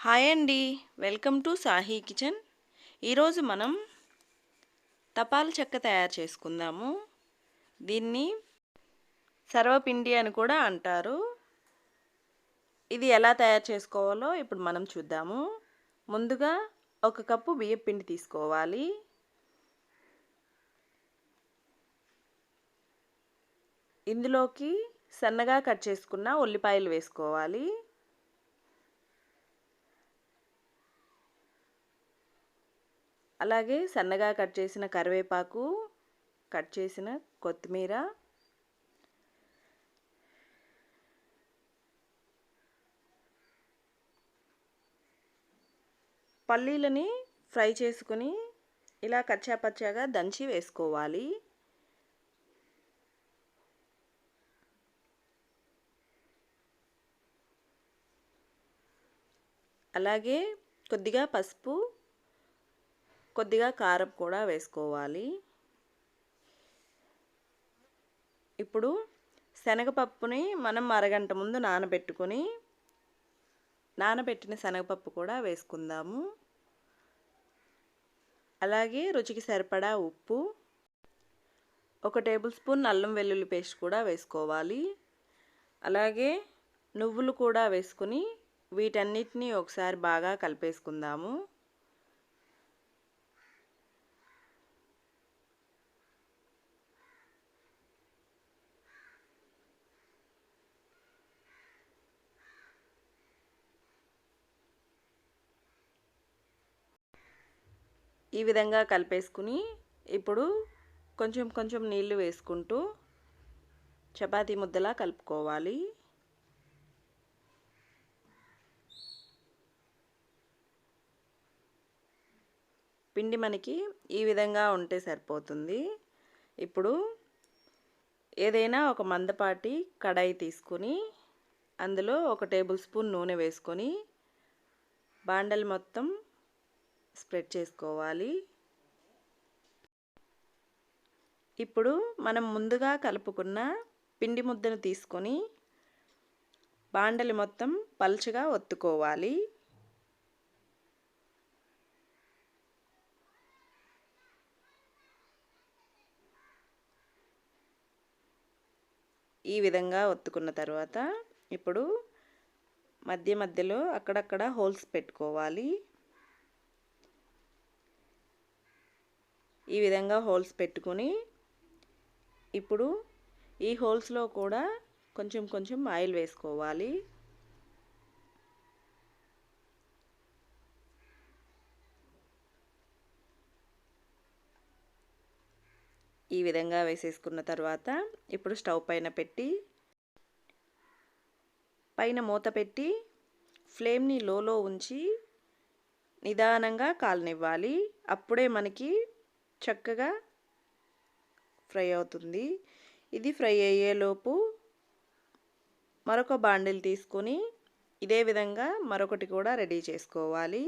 Hi అండి, welcome to Sahi kitchen. ఈరోజు మనం తపాల చెక్క తయారు చేసుకుందాము. దీన్ని సర్వపిండి అని కూడా అంటారు. ఇది ఎలా తయారు చేసుకోవాలో ఇప్పుడు మనం చూద్దాము. ముందుగా 1 కప్పు బియ్యం పిండి తీసుకోవాలి. ఇందులోకి సన్నగా కట్ చేసుకున్న ఉల్లిపాయలు వేసుకోవాలి. అలాగే సన్నగా కట్ చేసిన కరివేపాకు, కట్ చేసిన కొత్తిమీర, పల్లీలని ఫ్రై చేసుకుని ఇలా కచ్చాపచ్చాగా దంచి వేసుకోవాలి. అలాగే కొద్దిగా పసుపు, కొద్దిగా కారం కూడా వేసుకోవాలి. ఇప్పుడు శనగపప్పుని మనం అరగంట ముందు నానబెట్టిన శనగపప్పు కూడా వేసుకుందాము. అలాగే రుచికి సరిపడా ఉప్పు, 1 టేబుల్ స్పూన్ అల్లం వెల్లుల్లి పేస్ట్ కూడా వేసుకోవాలి. అలాగే నువ్వులు కూడా వేసుకుని వీటన్నిటిని ఒకసారి బాగా కలిపేసుకుందాము. ఈ విధంగా కలిపేసుకుని ఇప్పుడు కొంచెం కొంచెం నీళ్లు వేసుకుంటూ చపాతీ ముద్దలా కలుపుకోవాలి. పిండి మనకి ఈ విధంగా ఉంటే సరిపోతుంది. ఇప్పుడు ఏదైనా ఒక మందపాటి కడాయి తీసుకొని అందులో 1 టేబుల్ స్పూన్ నూనె వేసుకొని బాండలు మొత్తం స్ప్రెడ్ చేసుకోవాలి. ఇప్పుడు మనం ముందుగా కలుపుకున్న పిండి ముద్దను తీసుకొని బాండలి మొత్తం పలుచగా ఒత్తుకోవాలి. ఈ విధంగా ఒత్తుకున్న తర్వాత ఇప్పుడు మధ్య మధ్యలో అక్కడక్కడ హోల్స్ పెట్టుకోవాలి. ఈ విధంగా హోల్స్ పెట్టుకొని ఇప్పుడు ఈ హోల్స్లో కూడా కొంచెం కొంచెం ఆయిల్ వేసుకోవాలి. ఈ విధంగా వేసేసుకున్న తర్వాత ఇప్పుడు స్టవ్ పైన పెట్టి పైన మూత పెట్టి ఫ్లేమ్ని లోలో ఉంచి నిదానంగా కాలనివ్వాలి. అప్పుడే మనకి చక్కగా ఫ్రై అవుతుంది. ఇది ఫ్రై అయ్యేలోపు మరొక బాండిల్ తీసుకొని ఇదే విధంగా మరొకటి కూడా రెడీ చేసుకోవాలి.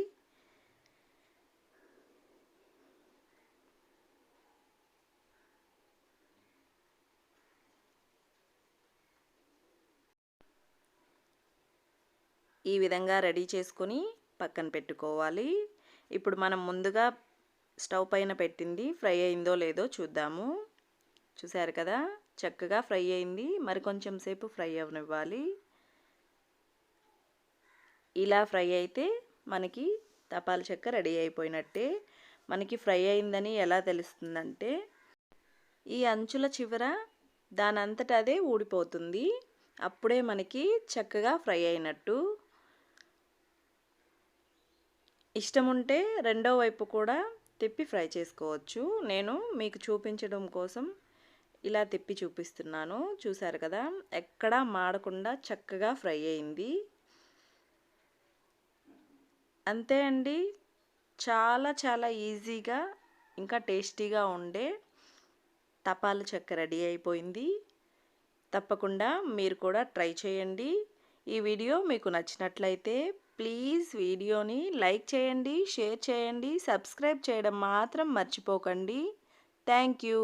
ఈ విధంగా రెడీ చేసుకొని పక్కన పెట్టుకోవాలి. ఇప్పుడు మనం ముందుగా స్టవ్ పైన పెట్టింది ఫ్రై అయిందో లేదో చూద్దాము. చూసారు కదా, చక్కగా ఫ్రై అయింది. మరి కొంచెం సేపు ఫ్రై అవనివ్వాలి. ఇలా ఫ్రై అయితే మనకి తపాల చెక్క రెడీ అయిపోయినట్టే. మనకి ఫ్రై అయిందని ఎలా తెలుస్తుందంటే ఈ అంచుల చివర దానంతట అదే ఊడిపోతుంది. అప్పుడే మనకి చక్కగా ఫ్రై అయినట్టు. ఇష్టం ఉంటే రెండో వైపు కూడా తిప్పి ఫ్రై చేసుకోవచ్చు. నేను మీకు చూపించడం కోసం ఇలా తిప్పి చూపిస్తున్నాను. చూసారు కదా, ఎక్కడా మాడకుండా చక్కగా ఫ్రై అయింది. అంతే అండి, చాలా చాలా ఈజీగా ఇంకా టేస్టీగా ఉండే తపాల చెక్క రెడీ అయిపోయింది. తప్పకుండా మీరు కూడా ట్రై చేయండి. ఈ వీడియో మీకు నచ్చినట్లయితే ప్లీజ్ వీడియోని లైక్ చేయండి, షేర్ చేయండి, సబ్స్క్రైబ్ చేయడం మాత్రం మర్చిపోకండి. Thank you.